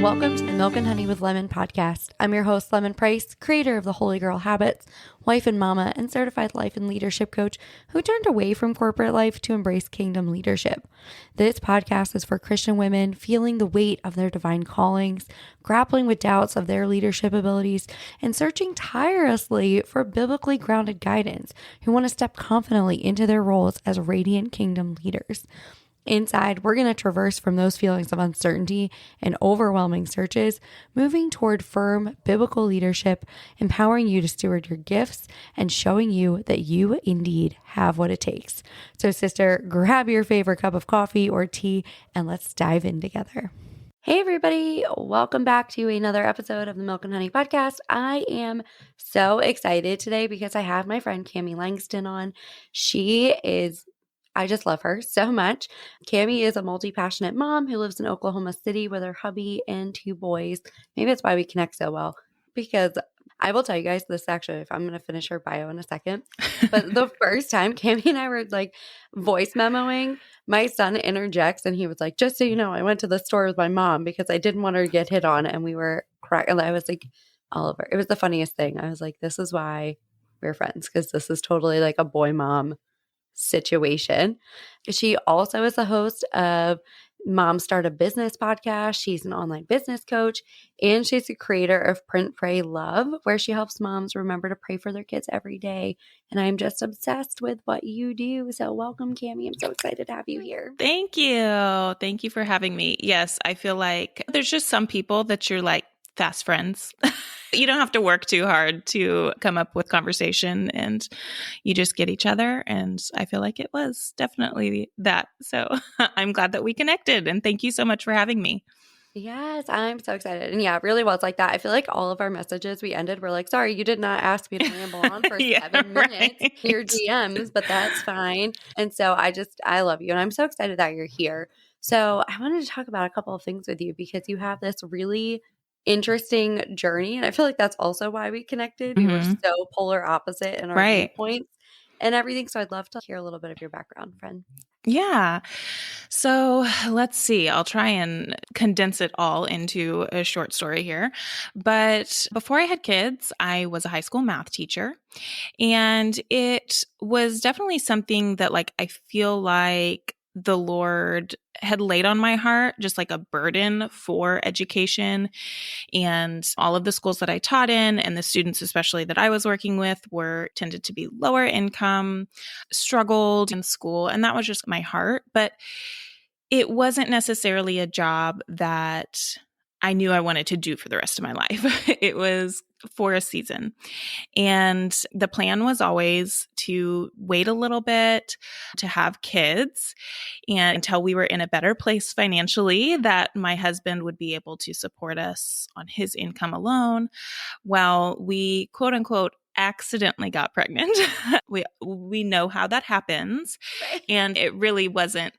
Welcome to the Milk and Honey with Lemon podcast. I'm your host, Lemon Price, creator of the Holy Girl Habits, wife and mama, and certified life and leadership coach who turned away from corporate life to embrace kingdom leadership. This podcast is for Christian women feeling the weight of their divine callings, grappling with doubts of their leadership abilities, and searching tirelessly for biblically grounded guidance who want to step confidently into their roles as radiant kingdom leaders. Inside, we're going to traverse from those feelings of uncertainty and overwhelming searches, moving toward firm biblical leadership, empowering you to steward your gifts, and showing you that you indeed have what it takes. So, sister, grab your favorite cup of coffee or tea, and let's dive in together. Hey, everybody. Welcome back to another episode of the Milk and Honey podcast. I am so excited today because I have my friend Cami Langston on. I just love her so much. Cami is a multi-passionate mom who lives in Oklahoma City with her hubby and two boys. Maybe that's why we connect so well, because I will tell you guys this actually, if I'm going to finish her bio in a second. But the first time Cami and I were like voice memoing, my son interjects and he was like, just so you know, I went to the store with my mom because I didn't want her to get hit on. And we were crying. And I was like, Oliver, it was the funniest thing. I was like, this is why we're friends, because this is totally like a boy mom situation. She also is the host of Mom Start a Business podcast. She's an online business coach, and she's the creator of Print, Pray, Love, where she helps moms remember to pray for their kids every day. And I'm just obsessed with what you do. So welcome, Cami. I'm so excited to have you here. Thank you. Thank you for having me. Yes, I feel like there's just some people that you're like fast friends. You don't have to work too hard to come up with conversation, and you just get each other. And I feel like it was definitely that. So I'm glad that we connected, and thank you so much for having me. Yes, I'm so excited. And yeah, it really was like that. I feel like all of our messages we ended were like, sorry, you did not ask me to ramble on for 7 minutes, right. your DMs, but that's fine. And so I love you. And I'm so excited that you're here. So I wanted to talk about a couple of things with you because you have this really interesting journey. And I feel like that's also why we connected. You were so polar opposite in our viewpoints and everything. So I'd love to hear a little bit of your background, friend. Yeah. So let's see. I'll try and condense it all into a short story here. But before I had kids, I was a high school math teacher. And it was definitely something that like I feel like the Lord had laid on my heart, just like a burden for education. And all of the schools that I taught in and the students, especially that I was working with, tended to be lower income, struggled in school. And that was just my heart. But it wasn't necessarily a job that I knew I wanted to do for the rest of my life. It was for a season. And the plan was always to wait a little bit, to have kids, and until we were in a better place financially, that my husband would be able to support us on his income alone while we, quote unquote, accidentally got pregnant. We know how that happens. Right. And it really wasn't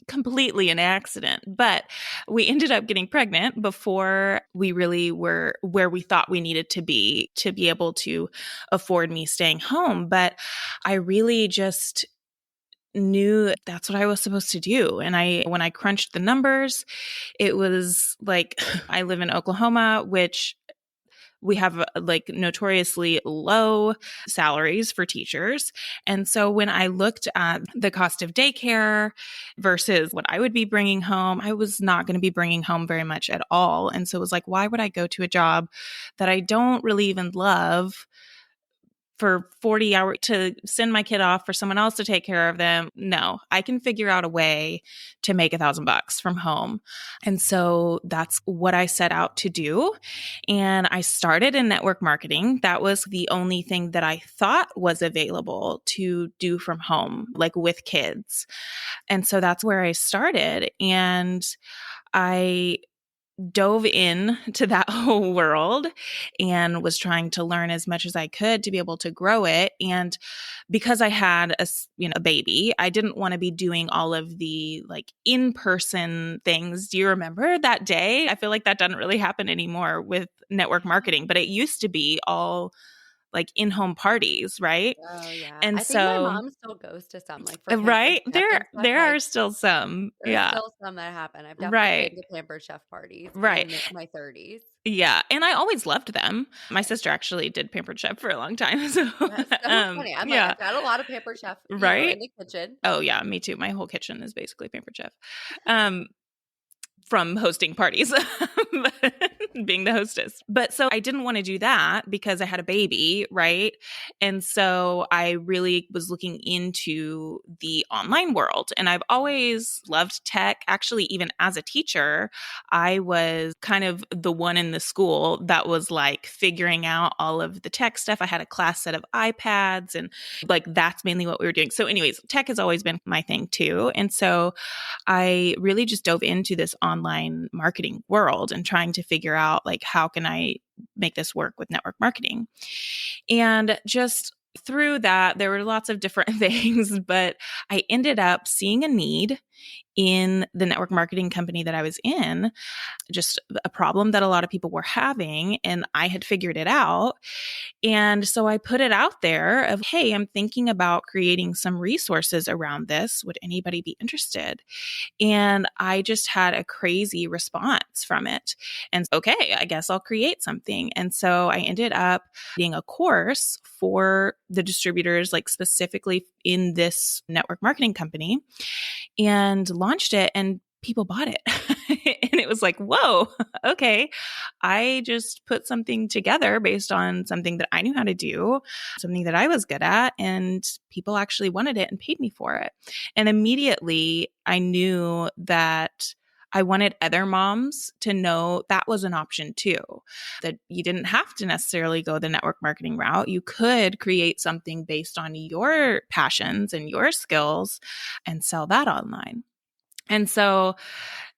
completely an accident, but we ended up getting pregnant before we really were where we thought we needed to be able to afford me staying home. But I really just knew that's what I was supposed to do. And when I crunched the numbers, it was like, I live in Oklahoma, which we have like notoriously low salaries for teachers. And so when I looked at the cost of daycare versus what I would be bringing home, I was not going to be bringing home very much at all. And so it was like, why would I go to a job that I don't really even love for 40 hours to send my kid off for someone else to take care of them? No, I can figure out a way to make $1,000 from home. And so that's what I set out to do. And I started in network marketing. That was the only thing that I thought was available to do from home, like with kids. And so that's where I started. And I dove in to that whole world and was trying to learn as much as I could to be able to grow it. And because I had a baby, I didn't want to be doing all of the like in-person things. Do you remember that day? I feel like that doesn't really happen anymore with network marketing, but it used to be all like in-home parties, right? Oh yeah. And I think my so, mom still goes to some, like, for Pampered right? Chef and stuff, There like, are still some. there's Yeah. still some that happen. I've definitely Right. been to Pampered Chef parties Right. in my 30s. Yeah, and I always loved them. My sister actually did Pampered Chef for a long time, so, That's so funny. I'm like, yeah. I've got a lot of Pampered Chef, in Right? the kitchen. Oh, yeah, me too. My whole kitchen is basically Pampered Chef. Um, from hosting parties, being the hostess. But so I didn't want to do that because I had a baby, right? And so I really was looking into the online world. And I've always loved tech. Actually, even as a teacher, I was kind of the one in the school that was like figuring out all of the tech stuff. I had a class set of iPads and like that's mainly what we were doing. So, anyways, tech has always been my thing too. And so I really just dove into this online marketing world and trying to figure out like how can I make this work with network marketing. And just through that, there were lots of different things, but I ended up seeing a need in the network marketing company that I was in, just a problem that a lot of people were having, and I had figured it out. And so I put it out there of, hey, I'm thinking about creating some resources around this. Would anybody be interested? And I just had a crazy response from it. And okay, I guess I'll create something. And so I ended up being a course for the distributors, like specifically in this network marketing company, and launched it, and people bought it. And it was like, whoa, okay. I just put something together based on something that I knew how to do, something that I was good at, and people actually wanted it and paid me for it. And immediately I knew that I wanted other moms to know that was an option too, that you didn't have to necessarily go the network marketing route. You could create something based on your passions and your skills and sell that online. And so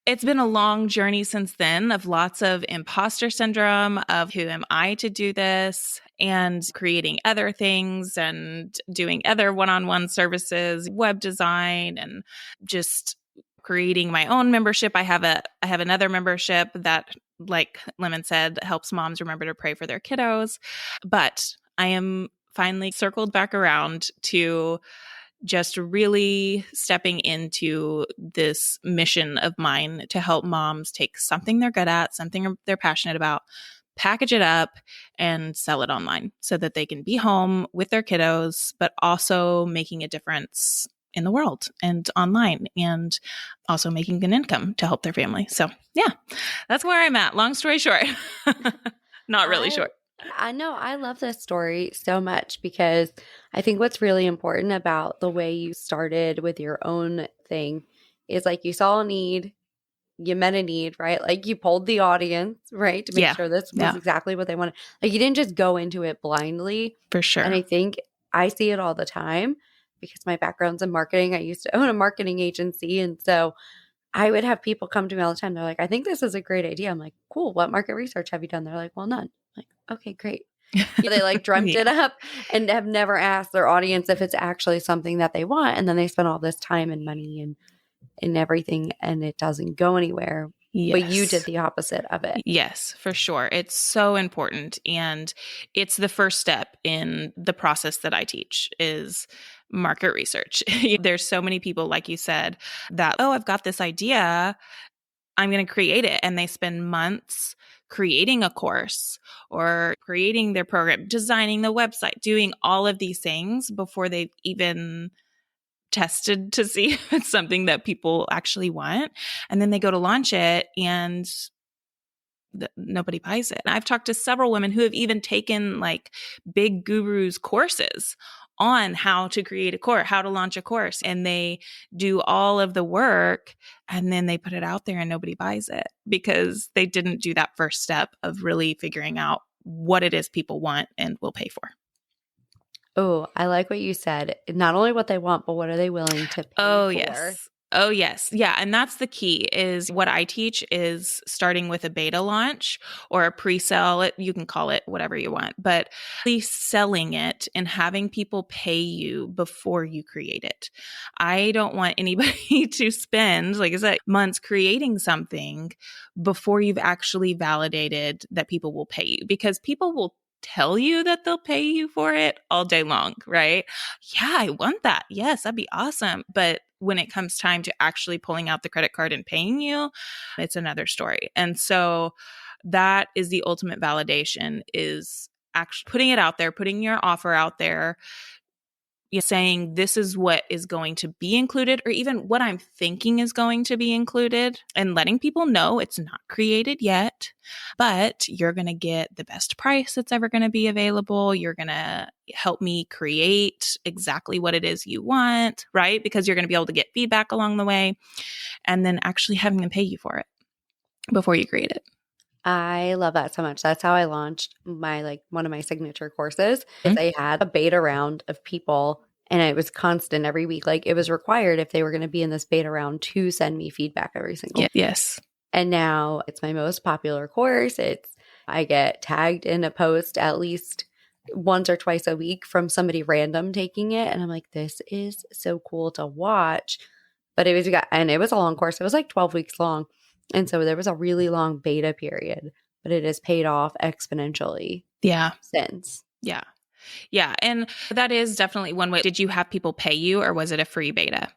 it's been a long journey since then of lots of imposter syndrome of who am I to do this, and creating other things and doing other one-on-one services, web design, and just creating my own membership. I have another membership that, like Lemon said, helps moms remember to pray for their kiddos. But I am finally circled back around to just really stepping into this mission of mine to help moms take something they're good at, something they're passionate about, package it up and sell it online so that they can be home with their kiddos, but also making a difference in the world and online, and also making an income to help their family. So yeah, that's where I'm at. Long story short, not really short. I know. I love this story so much because I think what's really important about the way you started with your own thing is like you saw a need, you met a need, right? Like you polled the audience, right? To make sure this was exactly what they wanted. Like you didn't just go into it blindly. For sure. And I think I see it all the time because my background's in marketing. I used to own a marketing agency. And so I would have people come to me all the time. They're like, I think this is a great idea. I'm like, cool. What market research have you done? They're like, well, none. I'm like, okay, great. They like dreamt it up and have never asked their audience if it's actually something that they want. And then they spend all this time and money and everything, and it doesn't go anywhere. Yes. But you did the opposite of it. Yes, for sure. It's so important. And it's the first step in the process that I teach is market research. There's so many people, like you said, that, oh, I've got this idea, I'm going to create it. And they spend months creating a course or creating their program, designing the website, doing all of these things before they've even tested to see if it's something that people actually want. And then they go to launch it and nobody buys it. And I've talked to several women who have even taken like big gurus courses on how to create a course, how to launch a course. And they do all of the work and then they put it out there and nobody buys it because they didn't do that first step of really figuring out what it is people want and will pay for. Oh, I like what you said. Not only what they want, but what are they willing to pay for? Yes. Oh, yes. Yeah. And that's the key is what I teach is starting with a beta launch or a pre-sale. You can call it whatever you want, but at least selling it and having people pay you before you create it. I don't want anybody to spend, like I said, months creating something before you've actually validated that people will pay you, because people will tell you that they'll pay you for it all day long, right? Yeah, I want that. Yes, that'd be awesome. But when it comes time to actually pulling out the credit card and paying you, it's another story. And so that is the ultimate validation, is actually putting it out there, putting your offer out there, saying this is what is going to be included, or even what I'm thinking is going to be included, and letting people know it's not created yet, but you're going to get the best price that's ever going to be available. You're going to help me create exactly what it is you want, right? Because you're going to be able to get feedback along the way, and then actually having them pay you for it before you create it. I love that so much. That's how I launched my one of my signature courses. Is I had a beta round of people, and it was constant every week. Like, it was required if they were going to be in this beta round to send me feedback every single week. Yes. And now it's my most popular course. I get tagged in a post at least once or twice a week from somebody random taking it, and I'm like, this is so cool to watch. But it was a long course. It was like 12 weeks long. And so there was a really long beta period, but it has paid off exponentially. Yeah. Since. Yeah. Yeah. And that is definitely one way. Did you have people pay you, or was it a free beta?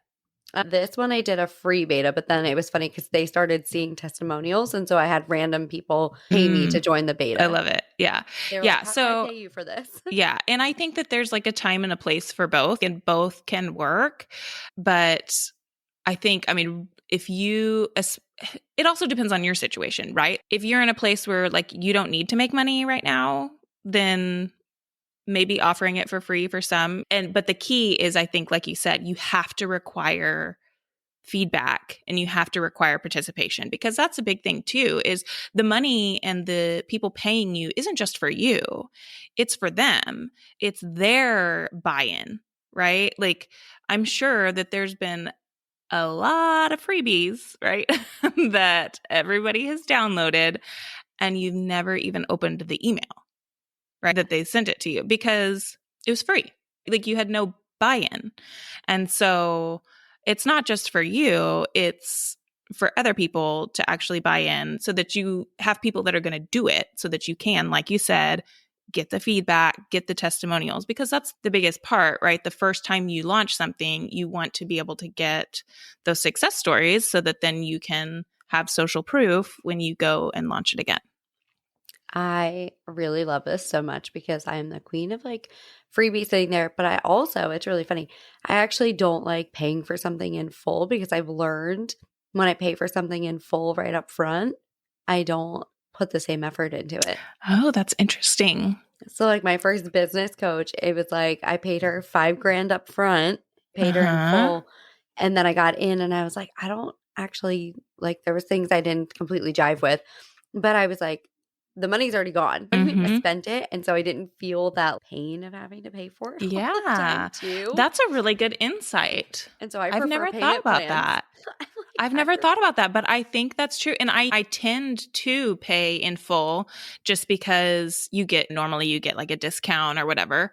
This one I did a free beta, but then it was funny because they started seeing testimonials. And so I had random people pay me to join the beta. I love it. Yeah. Yeah. Like, so I pay you for this. Yeah. And I think that there's like a time and a place for both, and both can work. But I think, if you, it also depends on your situation, right? If you're in a place where like you don't need to make money right now, then maybe offering it for free for some. But the key is, I think, like you said, you have to require feedback and you have to require participation, because that's a big thing too, is the money and the people paying you isn't just for you. It's for them. It's their buy-in, right? Like, I'm sure that there's been a lot of freebies, right? that everybody has downloaded, and you've never even opened the email, right? That they sent it to you because it was free. Like, you had no buy-in. And so it's not just for you, it's for other people to actually buy in, so that you have people that are going to do it, so that you can, like you said, get the feedback, get the testimonials, because that's the biggest part, right? The first time you launch something, you want to be able to get those success stories so that then you can have social proof when you go and launch it again. I really love this so much because I'm the queen of like freebie sitting there. But it's really funny. I actually don't like paying for something in full, because I've learned when I pay for something in full right up front, I don't put the same effort into it. Oh, that's interesting. So like my first business coach, it was like I paid her $5,000 up front, paid her in full. And then I got in and I was like, I don't actually, like, there was things I didn't completely jive with, but I was like, the money's already gone. I spent it. And so I didn't feel that pain of having to pay for it. Yeah. All the time too. That's a really good insight. And so I've never thought about that. I've never thought about that, but I think that's true. And I tend to pay in full, just because normally you get like a discount or whatever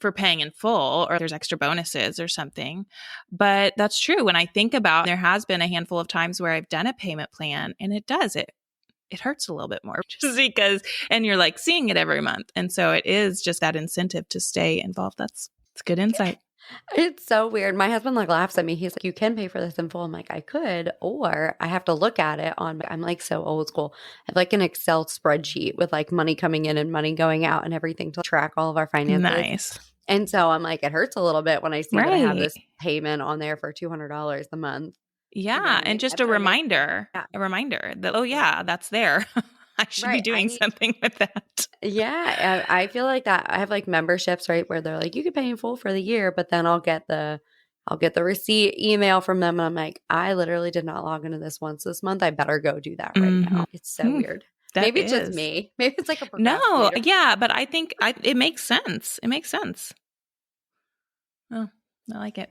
for paying in full, or there's extra bonuses or something. But that's true. When I think about, there has been a handful of times where I've done a payment plan, and it hurts a little bit more, just because, and you're like seeing it every month. And so it is just that incentive to stay involved. That's good insight. It's so weird. My husband like laughs at me. He's like, you can pay for this in full. I'm like, I could, or I have to look at it I'm like so old school. I have like an Excel spreadsheet with like money coming in and money going out and everything to track all of our finances. Nice. And so I'm like, it hurts a little bit when I see that I have this payment on there for $200 a month. Yeah. And just a reminder that, oh yeah, that's there. I should be doing something with that. Yeah. I feel like that. I have like memberships, right, where they're like, you can pay in full for the year, but then I'll get the receipt email from them. And I'm like, I literally did not log into this once this month. I better go do that right now. It's so weird. Maybe it's just me. Maybe it's like a no. Yeah. But I think it makes sense. It makes sense. Oh, I like it.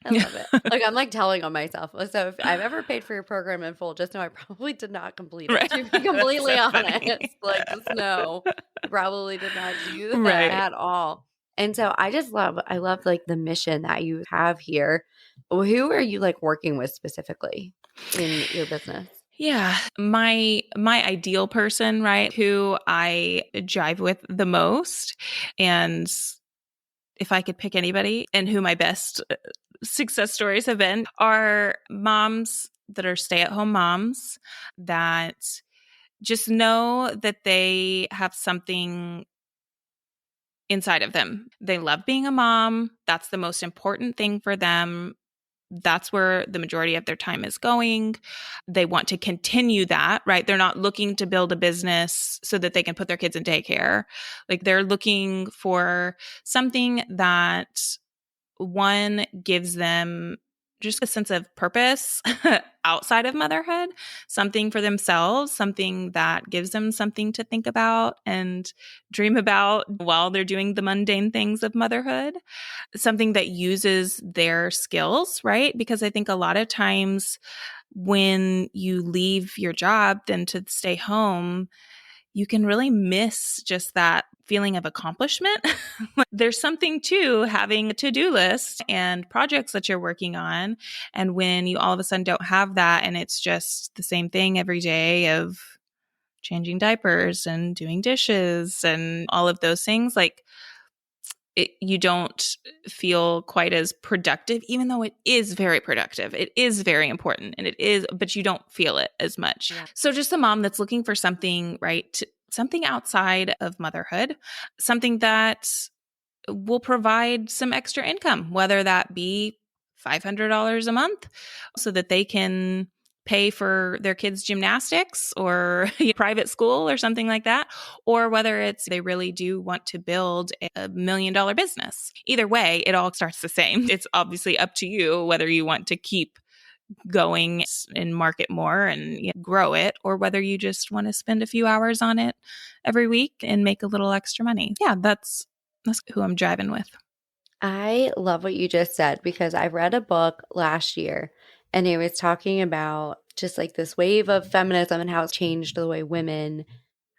I love it. Like, I'm like telling on myself. So if I've ever paid for your program in full, just know I probably did not complete it. To be completely honest, like, just know I probably did not do that at all. And so I love like the mission that you have here. Who are you like working with specifically in your business? Yeah. My ideal person, right, who I jive with the most, and if I could pick anybody and who my best success stories have been, are moms that are stay-at-home moms that just know that they have something inside of them. They love being a mom. That's the most important thing for them. That's where the majority of their time is going. They want to continue that, right? They're not looking to build a business so that they can put their kids in daycare. Like, they're looking for something that, one, gives them just a sense of purpose outside of motherhood, something for themselves, something that gives them something to think about and dream about while they're doing the mundane things of motherhood, something that uses their skills, right? Because I think a lot of times when you leave your job then to stay home, you can really miss just that feeling of accomplishment. There's something to having a to-do list and projects that you're working on. And when you all of a sudden don't have that and it's just the same thing every day of changing diapers and doing dishes and all of those things, like, you don't feel quite as productive, even though it is very productive. It is very important and it is, but you don't feel it as much. Yeah. So just a mom that's looking for something, right? Something outside of motherhood, something that will provide some extra income, whether that be $500 a month so that they can pay for their kids' gymnastics or private school or something like that, or whether it's they really do want to build $1 million business. Either way, it all starts the same. It's obviously up to you whether you want to keep going and market more and grow it, or whether you just want to spend a few hours on it every week and make a little extra money. Yeah, that's who I'm driving with. I love what you just said because I read a book last year and it was talking about just like this wave of feminism and how it's changed the way women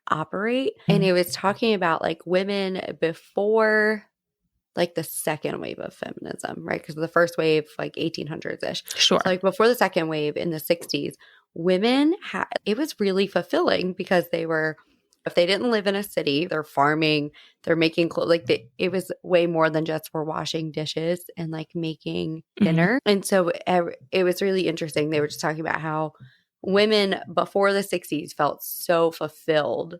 operate. And it was talking about like women before like the second wave of feminism, right? Because the first wave, like 1800s-ish. Sure. So like before the second wave in the 60s, women it was really fulfilling because they were, if they didn't live in a city, they're farming, they're making clothes. Like it was way more than just for washing dishes and like making dinner. And so it was really interesting. They were just talking about how women before the 60s felt so fulfilled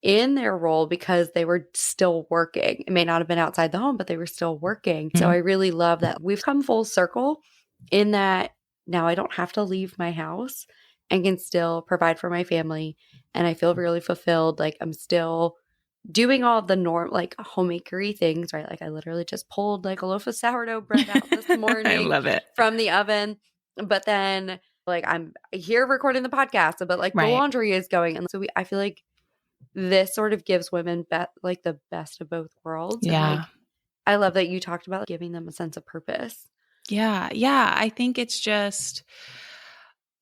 in their role because they were still working. It may not have been outside the home, but they were still working. So I really love that we've come full circle in that now I don't have to leave my house and can still provide for my family. And I feel really fulfilled. Like I'm still doing all the like homemakery things, right? Like I literally just pulled like a loaf of sourdough bread out this morning. I love it. From the oven. But then like I'm here recording the podcast, but like the laundry is going. And so I feel like this sort of gives women like the best of both worlds. Yeah. And like, I love that you talked about giving them a sense of purpose. Yeah. Yeah. I think it's just,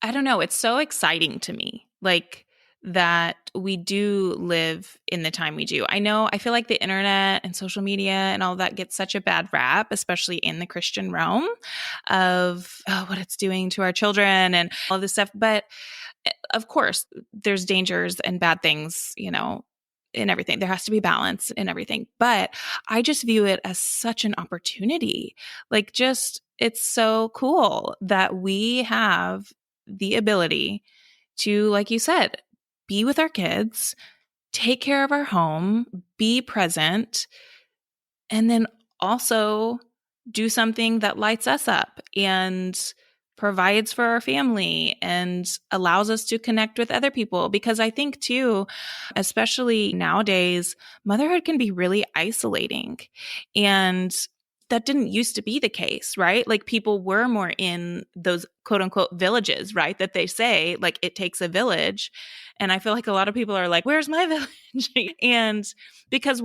I don't know. It's so exciting to me. Like, that we do live in the time we do. I know, I feel like the internet and social media and all that gets such a bad rap, especially in the Christian realm of what it's doing to our children and all this stuff. But of course, there's dangers and bad things, in everything. There has to be balance in everything. But I just view it as such an opportunity. Like, just, it's so cool that we have the ability to, like you said, be with our kids, take care of our home, be present, and then also do something that lights us up and provides for our family and allows us to connect with other people. Because I think too, especially nowadays, motherhood can be really isolating. And that didn't used to be the case, right? Like, people were more in those quote unquote villages, right? That they say like it takes a village. And I feel like a lot of people are like, where's my village? And because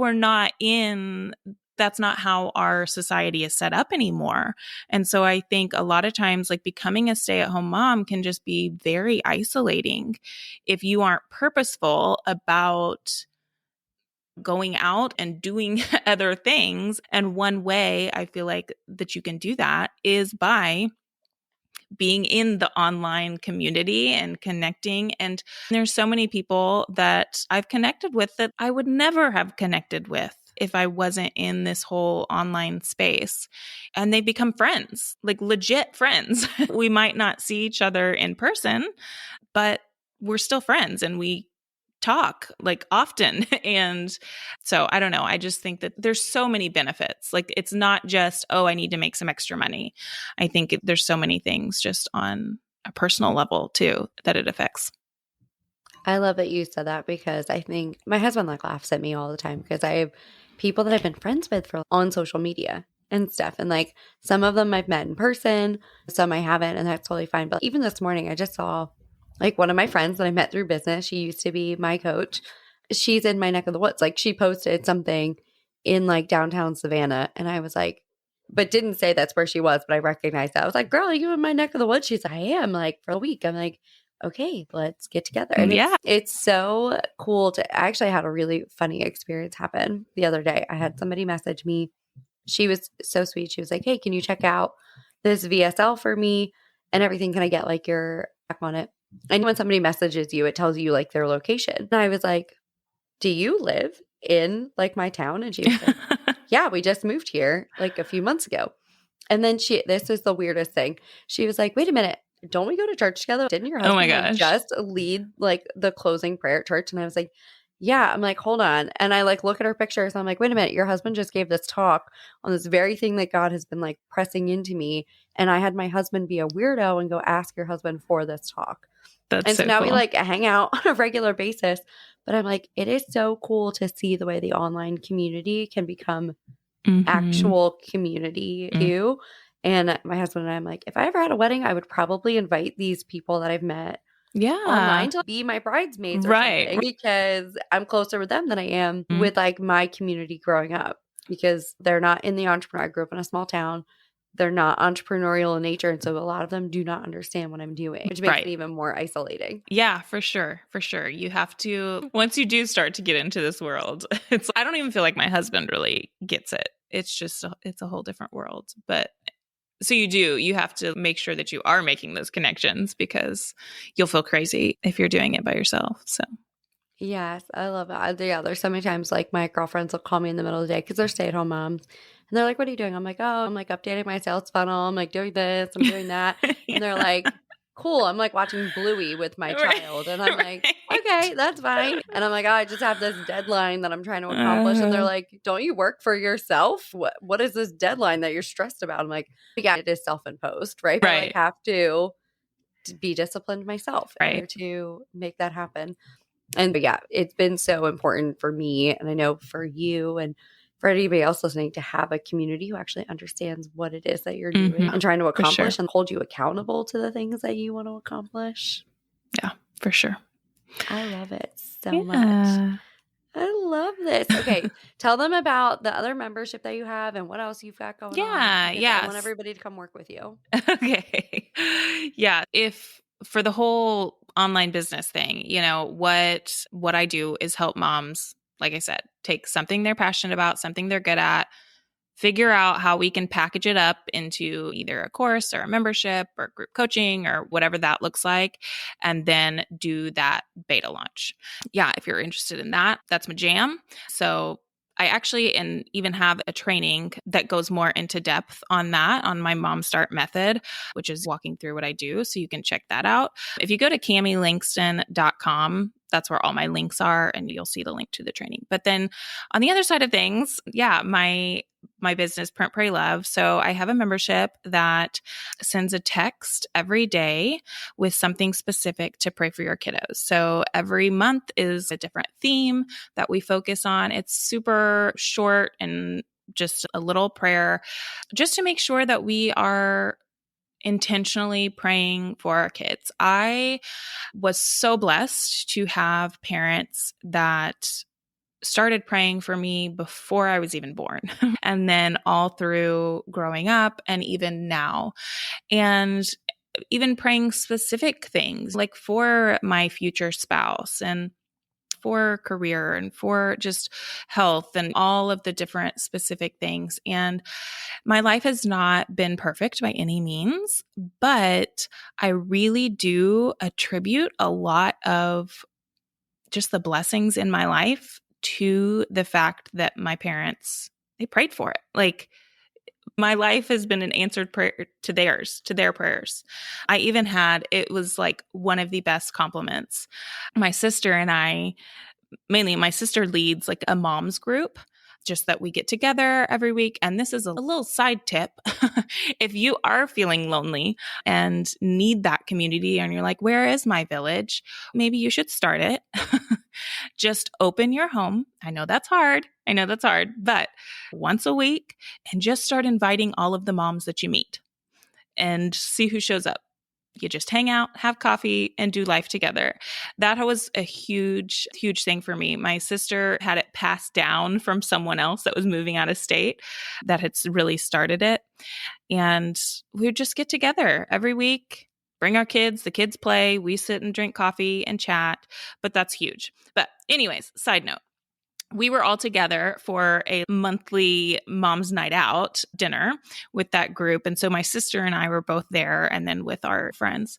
that's not how our society is set up anymore. And so I think a lot of times, like, becoming a stay-at-home mom can just be very isolating if you aren't purposeful about going out and doing other things. And one way I feel like that you can do that is by being in the online community and connecting. And there's so many people that I've connected with that I would never have connected with if I wasn't in this whole online space. And they become friends, like legit friends. We might not see each other in person, but we're still friends and we talk like often. And so I don't know. I just think that there's so many benefits. Like it's not just, oh, I need to make some extra money. I think there's so many things just on a personal level too that it affects. I love that you said that because I think my husband like laughs at me all the time because I have people that I've been friends with for on social media and stuff. And like some of them I've met in person, some I haven't, and that's totally fine. But even this morning, I just saw like one of my friends that I met through business. She used to be my coach. She's in my neck of the woods. Like she posted something in like downtown Savannah. And I was like, but didn't say that's where she was, but I recognized that. I was like, girl, are you in my neck of the woods? She's like, I am like for a week. I'm like, okay, let's get together. And it's so cool to actually had a really funny experience happen the other day. I had somebody message me. She was so sweet. She was like, hey, can you check out this VSL for me and everything? Can I get like your back on it? And when somebody messages you, it tells you like their location. And I was like, do you live in like my town? And she was like, yeah, we just moved here like a few months ago. And then this is the weirdest thing. She was like, wait a minute, don't we go to church together? Didn't your husband like, just lead like the closing prayer at church? And I was like, yeah. I'm like, hold on. And I like look at her pictures and I'm like, wait a minute, your husband just gave this talk on this very thing that God has been like pressing into me. And I had my husband be a weirdo and go ask your husband for this talk. And so now cool. We like hang out on a regular basis. But I'm like, it is so cool to see the way the online community can become actual community too. And my husband and I'm like, if I ever had a wedding, I would probably invite these people that I've met online to be my bridesmaids or something because I'm closer with them than I am with like my community growing up because they're not in the entrepreneur. I grew up in a small town. They're not entrepreneurial in nature. And so a lot of them do not understand what I'm doing, which makes it even more isolating. Yeah, for sure. For sure. You have to, once you do start to get into this world, I don't even feel like my husband really gets it. It's just, it's a whole different world. But so you have to make sure that you are making those connections because you'll feel crazy if you're doing it by yourself. So. Yes, I love it. Yeah, there's so many times like my girlfriends will call me in the middle of the day because they're stay-at-home moms. And they're like, what are you doing? I'm like, oh, I'm like updating my sales funnel. I'm like doing this, I'm doing that. And they're like, cool. I'm like watching Bluey with my child. And I'm like, okay, that's fine. And I'm like, oh, I just have this deadline that I'm trying to accomplish. And they're like, don't you work for yourself? What is this deadline that you're stressed about? I'm like, yeah, it is self-imposed, right? But I have to be disciplined myself in order to make that happen. And yeah, it's been so important for me. And I know for you and for anybody else listening to have a community who actually understands what it is that you're doing and trying to accomplish and hold you accountable to the things that you want to accomplish. Yeah, for sure. I love it so much. I love this. Okay. Tell them about the other membership that you have and what else you've got going on. Yeah. I want everybody to come work with you. Okay. Yeah. If for the whole online business thing, what I do is help moms, like I said, take something they're passionate about, something they're good at, figure out how we can package it up into either a course or a membership or group coaching or whatever that looks like, and then do that beta launch. Yeah, if you're interested in that, that's my jam. So I actually even have a training that goes more into depth on that, on my Mom Start method, which is walking through what I do. So you can check that out. If you go to CamiLangston.com, that's where all my links are, and you'll see the link to the training. But then on the other side of things, my business, Print, Pray, Love. So I have a membership that sends a text every day with something specific to pray for your kiddos. So every month is a different theme that we focus on. It's super short and just a little prayer just to make sure that we are intentionally praying for our kids. I was so blessed to have parents that started praying for me before I was even born, and then all through growing up and even now. And even praying specific things like for my future spouse. And for career and for just health and all of the different specific things. And my life has not been perfect by any means, but I really do attribute a lot of just the blessings in my life to the fact that my parents, they prayed for it. Like, my life has been an answered prayer to their prayers. I even had, it was like one of the best compliments. My sister and I, mainly my sister leads like a mom's group, just that we get together every week. And this is a little side tip. If you are feeling lonely and need that community and you're like, where is my village? Maybe you should start it. Just open your home. I know that's hard, but once a week, and just start inviting all of the moms that you meet and see who shows up. You just hang out, have coffee, and do life together. That was a huge, huge thing for me. My sister had it passed down from someone else that was moving out of state that had really started it. And we would just get together every week, bring our kids, the kids play, we sit and drink coffee and chat. But that's huge. But anyways, side note. We were all together for a monthly mom's night out dinner with that group. And so my sister and I were both there and then with our friends.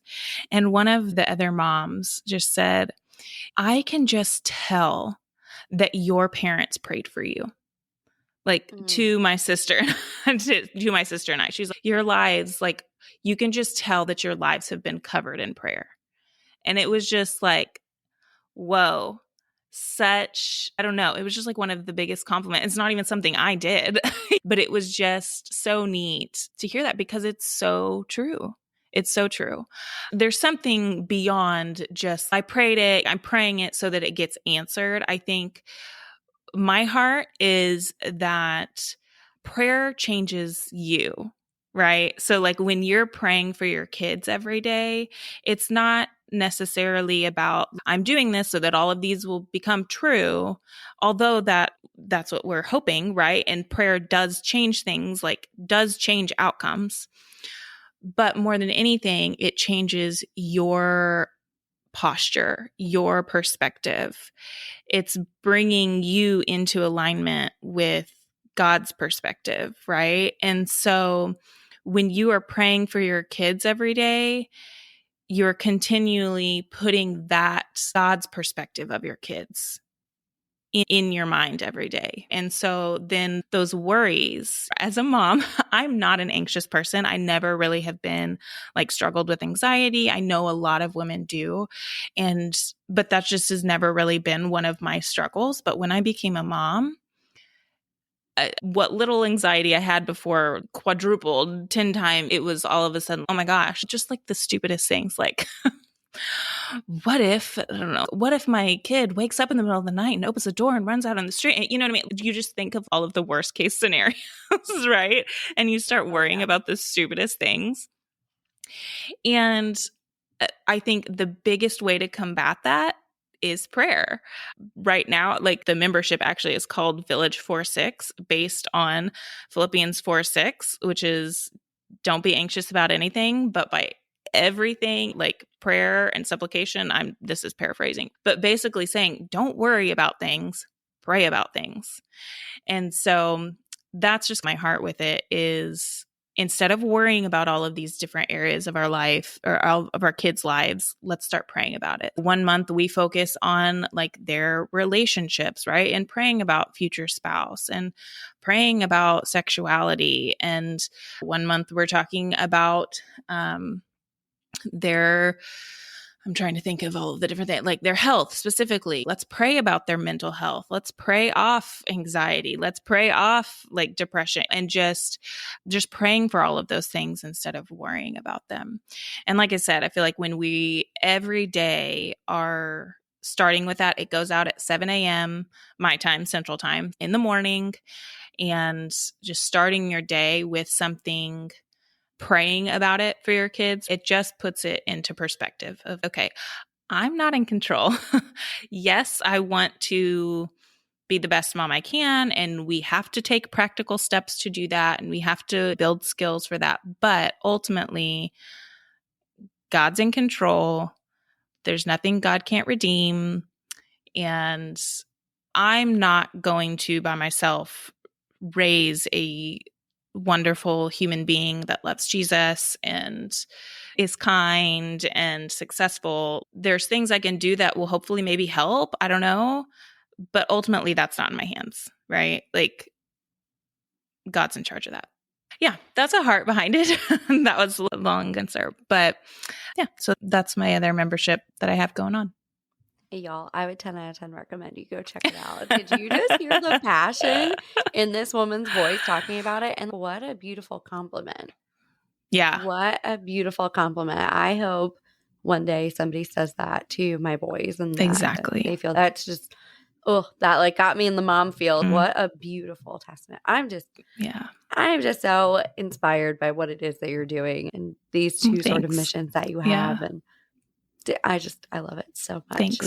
And one of the other moms just said, I can just tell that your parents prayed for you. Like to my sister, to my sister and I. She's like, your lives, like you can just tell that your lives have been covered in prayer. And it was just like, whoa. I don't know. It was just like one of the biggest compliments. It's not even something I did, but it was just so neat to hear that because it's so true. It's so true. There's something beyond just, I prayed it, I'm praying it so that it gets answered. I think my heart is that prayer changes you, right? So like when you're praying for your kids every day, it's not necessarily about I'm doing this so that all of these will become true, although that's what we're hoping, right? And prayer does change things, like does change outcomes. But more than anything, it changes your posture, your perspective. It's bringing you into alignment with God's perspective, right? And so when you are praying for your kids every day, you're continually putting that God's perspective of your kids in your mind every day. And so then those worries, as a mom, I'm not an anxious person. I never really have been like struggled with anxiety. I know a lot of women do. But that just has never really been one of my struggles. But when I became a mom, what little anxiety I had before quadrupled 10 times. It was all of a sudden, oh my gosh, just like the stupidest things like, what if my kid wakes up in the middle of the night and opens the door and runs out on the street? You know what I mean? You just think of all of the worst case scenarios, right? And you start worrying about the stupidest things. And I think the biggest way to combat that is prayer. Right now, like the membership actually is called Village 4-6, based on Philippians 4-6, which is don't be anxious about anything, but by everything, like prayer and supplication. This is paraphrasing, but basically saying, don't worry about things, pray about things. And so that's just my heart with it is instead of worrying about all of these different areas of our life or all of our kids' lives, let's start praying about it. 1 month we focus on like their relationships, right? And praying about future spouse and praying about sexuality. And 1 month we're talking about I'm trying to think of all of the different things, like their health specifically. Let's pray about their mental health. Let's pray off anxiety. Let's pray off like depression and just praying for all of those things instead of worrying about them. And like I said, I feel like when we every day are starting with that, it goes out at 7 a.m. my time, Central Time in the morning, and just starting your day with something, praying about it for your kids, it just puts it into perspective of, okay, I'm not in control. Yes, I want to be the best mom I can, and we have to take practical steps to do that, and we have to build skills for that. But ultimately, God's in control. There's nothing God can't redeem. And I'm not going to, by myself, raise a wonderful human being that loves Jesus and is kind and successful. There's things I can do that will hopefully maybe help. I don't know. But ultimately, that's not in my hands, right? Like, God's in charge of that. Yeah, that's a heart behind it. That was a long answer. But yeah, so that's my other membership that I have going on. Hey, y'all, I would 10 out of 10 recommend you go check it out. Did you just hear the passion in this woman's voice talking about it? And what a beautiful compliment. Yeah. What a beautiful compliment. I hope one day somebody says that to my boys and Exactly. they feel that's just, that like got me in the mom field. What a beautiful testament. I'm just so inspired by what it is that you're doing and these two sort of missions that you have. And I love it so much.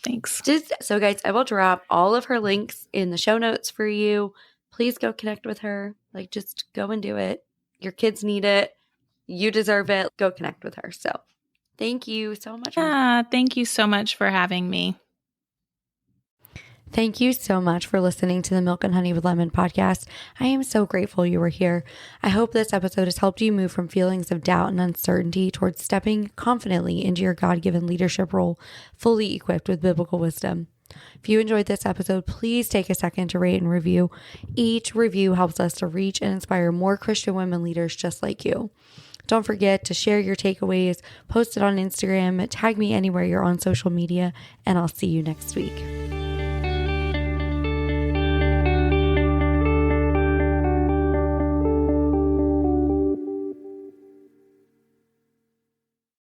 Thanks. So guys, I will drop all of her links in the show notes for you. Please go connect with her. Like, just go and do it. Your kids need it. You deserve it. Go connect with her. So thank you so much. Thank you so much for having me. Thank you so much for listening to the Milk and Honey with Lemon podcast. I am so grateful you were here. I hope this episode has helped you move from feelings of doubt and uncertainty towards stepping confidently into your God-given leadership role, fully equipped with biblical wisdom. If you enjoyed this episode, please take a second to rate and review. Each review helps us to reach and inspire more Christian women leaders just like you. Don't forget to share your takeaways, post it on Instagram, tag me anywhere you're on social media, and I'll see you next week.